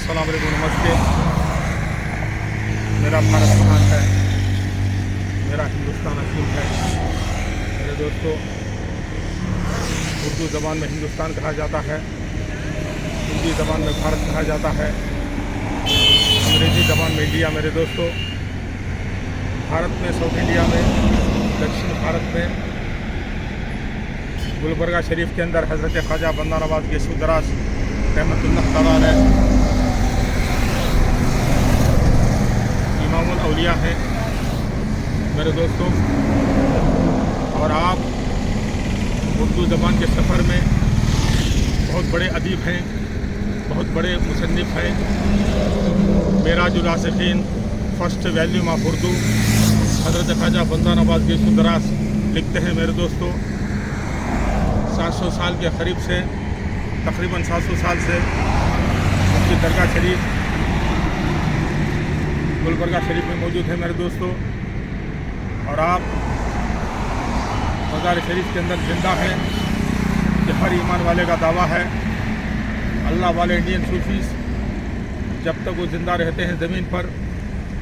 अस्सलाम वालेकुम, नमस्ते। मेरा भारत महान है, मेरा हिंदुस्तान असीम है। मेरे दोस्तों, उर्दू ज़बान में हिंदुस्तान कहा जाता है, हिंदी ज़बान में भारत कहा जाता है, अंग्रेज़ी ज़बान में इंडिया। मेरे दोस्तों, भारत में साउथ इंडिया में, दक्षिण भारत में गुलबर्गा शरीफ के अंदर हज़रत ख्वाजा बंदा नवाज़ गैसूर दराज रहमतुल्लाह तआला अलैह इमामुल औलिया है मेरे दोस्तों। और आप उर्दू ज़बान के सफ़र में बहुत बड़े अदीब हैं, बहुत बड़े मुसन्निफ़ हैं। Merajul आसिक़ीन first volume of Urdu हज़रत ख्वाजा बंदा नवाज़ गैसूर दराज लिखते हैं मेरे दोस्तों। 700 साल के करीब से, तकरीबन 700 साल से उनकी दरगाह शरीफ गुलबर्गा शरीफ में मौजूद है मेरे दोस्तों। और आप मज़ार शरीफ के अंदर ज़िंदा हैं, कि हर ईमान वाले का दावा है। अल्लाह वाले इंडियन सूफीज़ जब तक वो ज़िंदा रहते हैं ज़मीन पर,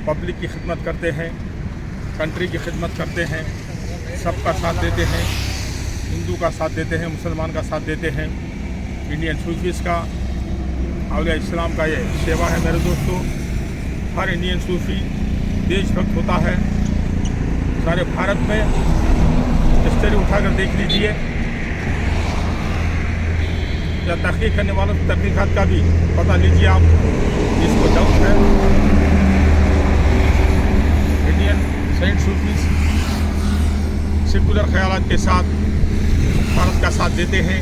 पब्लिक की खिदमत करते हैं, कंट्री की खिदमत करते हैं, सबका साथ देते हैं, हिंदू का साथ देते हैं, मुसलमान का साथ देते हैं। इंडियन सूफीज़ का, औलिया इस्लाम का ये सेवा है मेरे दोस्तों। हर इंडियन सूफी देशभक्त होता है। सारे भारत में हिस्ट्री उठाकर देख लीजिए, या तहकीक करने वालों की तहकीकात का भी पता लीजिए आप, जिसको डाउट है। इंडियन सेंट सूफीज़ सेकुलर ख्यालात के साथ भारत का साथ देते हैं,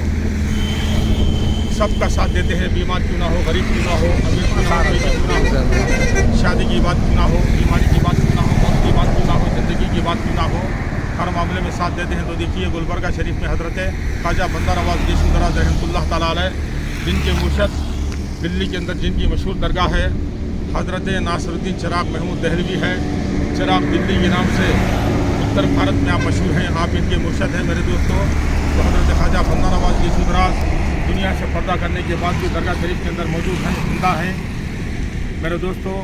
सबका साथ देते हैं। बीमार क्यों ना हो, गरीब क्यों ना हो, अमीर क्यों ना हो, शादी की बात क्यों ना हो, बीमारी की बात क्यों ना हो, मौत की बात क्यों ना हो, ज़िंदगी की बात क्यों ना हो, हर मामले में साथ देते हैं। तो देखिए गुलबर्गा शरीफ में हज़रत ख्वाजा बंदा नवाज़ गैसूर दराज रहमतुल्लाह तआला अलैह, जिनके मुर्शद दिल्ली के अंदर जिनकी मशहूर दरगाह है हज़रत नासिरुद्दीन चिराग महमूद दहलवी है। चिराग दिल्ली के नाम से उत्तर भारत में आप मशहूर हैं, आप इनके मुर्शद हैं मेरे दोस्तों। तो हज़रत ख्वाजा बंदा नवाज़ गैसूर दराज दुनिया से पर्दा करने के बाद भी दरगाह शरीफ के अंदर मौजूद हैं, जिंदा हैं मेरे दोस्तों।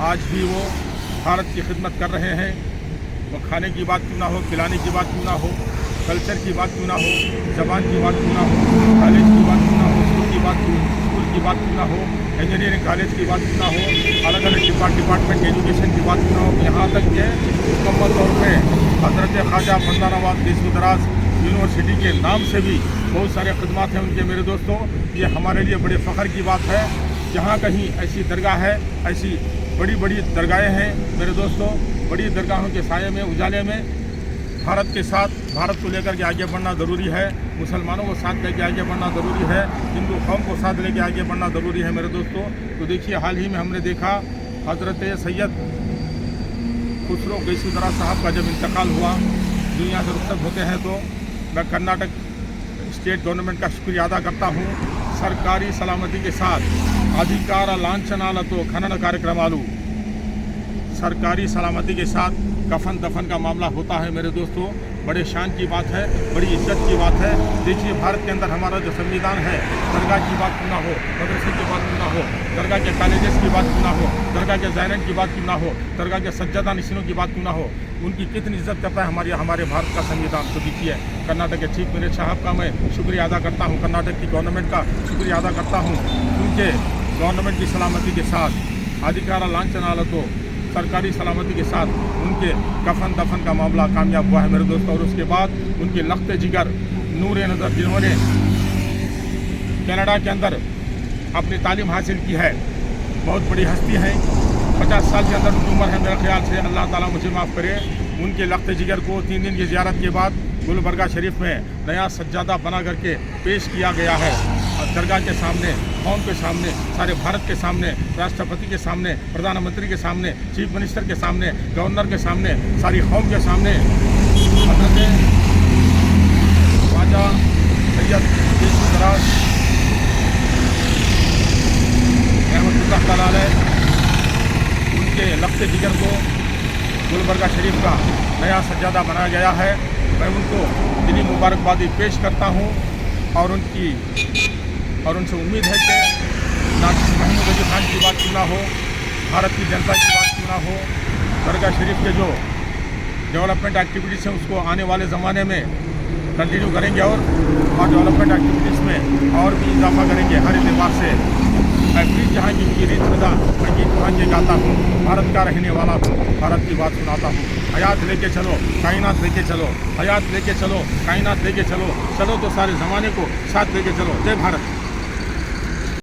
आज भी वो भारत की खिदमत कर रहे हैं। वो खाने की बात क्यों ना हो, पिलाने की बात क्यों ना हो, कल्चर की बात क्यों ना हो, ज़बान की बात क्यों ना हो, कॉलेज की बात क्यों ना हो, स्कूल की बात क्यों ना हो, इंजीनियरिंग कॉलेज की बात क्यों ना हो, अलग अलग डिपार्टमेंट एजुकेशन की बात क्यों ना हो, यहाँ तक कि मुकम्मल तौर पर हज़रत ख्वाजा बंदा नवाज़ गैसूर दराज यूनिवर्सिटी के नाम से भी बहुत सारे खिदमात हैं उनके मेरे दोस्तों। ये हमारे लिए बड़े फ़ख्र की बात है। जहाँ कहीं ऐसी दरगाह है, ऐसी बड़ी बड़ी दरगाहें हैं मेरे दोस्तों। बड़ी दरगाहों के साये में, उजाले में भारत के साथ, भारत को लेकर के आगे बढ़ना ज़रूरी है। मुसलमानों को साथ लेके आगे बढ़ना ज़रूरी है। हिंदू कौम को साथ लेके आगे बढ़ना ज़रूरी है मेरे दोस्तों। तो देखिए, हाल ही में हमने देखा हज़रत सैयद खुसरो गैसूर दराज साहब का जब इंतकाल हुआ, दुनिया से रुखसत होते हैं, तो मैं कर्नाटक स्टेट गवर्नमेंट का शुक्रिया अदा करता हूँ। सरकारी सलामती के साथ अधिकार लांछनालतो खनन कार्यक्रमालू, सरकारी सलामती के साथ कफन दफन का मामला होता है मेरे दोस्तों। बड़े शान की बात है, बड़ी इज्जत की बात है। देखिए, भारत के अंदर हमारा जो संविधान है, दरगाह की बात क्यों ना हो, मदरसे की बात क्यों ना हो, दरगाह के कॉलेजेस की बात क्यों ना हो, दरगाह के ज़ायरीन की बात क्यों ना हो, दरगाह के सज्जादा नशीनों की बात क्यों ना हो, उनकी कितनी इज्जत करता है हमारे भारत का संविधान। तो देखिए, कर्नाटक के चीफ मिनिस्टर साहब का मैं शुक्रिया अदा करता हूँ, कर्नाटक की गवर्नमेंट का शुक्रिया अदा करता हूँ, क्योंकि गवर्नमेंट की सलामती के साथ अधिकार लांछनालतो सरकारी सलामती के साथ उनके कफन दफन का मामला कामयाब हुआ है मेरे दोस्तों। और उसके बाद उनके लख्त जिगर नूर नज़र, जिन्होंने कनाडा के अंदर अपनी तालीम हासिल की है, बहुत बड़ी हस्ती हैं। 50 साल के अंदर उनकी उम्र है मेरे ख्याल से, अल्लाह ताला मुझे माफ़ करे। उनके लख्त जिगर को 3 दिन की ज़ियारत के बाद गुलबर्गा शरीफ में नया सज्जादा बना करके पेश किया गया है। दरगाह के सामने, कौम के सामने, सारे भारत के सामने, राष्ट्रपति के सामने, प्रधानमंत्री के सामने, चीफ मिनिस्टर के सामने, गवर्नर के सामने, सारी कौम के सामने हज़रत ख्वाजा सैयद गैसूर दराज रहमतुल्लाह तआला अलैह, उनके लख्त जिगर को गुलबर्गा शरीफ का नया सज्जादा बनाया गया है। मैं उनको दिली मुबारकबादी पेश करता हूँ और उनसे उम्मीद है कि नासिर महमूद अली खान की बात क्यों ना हो, भारत की जनता की बात क्यों ना हो, दरगाह शरीफ के जो डेवलपमेंट एक्टिविटीज़ हैं उसको आने वाले ज़माने में कंटिन्यू करेंगे और डेवलपमेंट एक्टिविटीज़ में और भी इजाफा करेंगे हर एतबार से। मैं प्लीज़ जहाँ की मुझे रीत खुदा मैं गीत मान के गाता हूँ, भारत का रहने वाला हूँ, भारत की बात सुनाता हूँ। हयात लेके चलो कायनात लेके चलो, हयात लेके चलो कायनात लेके चलो, चलो तो सारे ज़माने को साथ लेके चलो। जय भारत।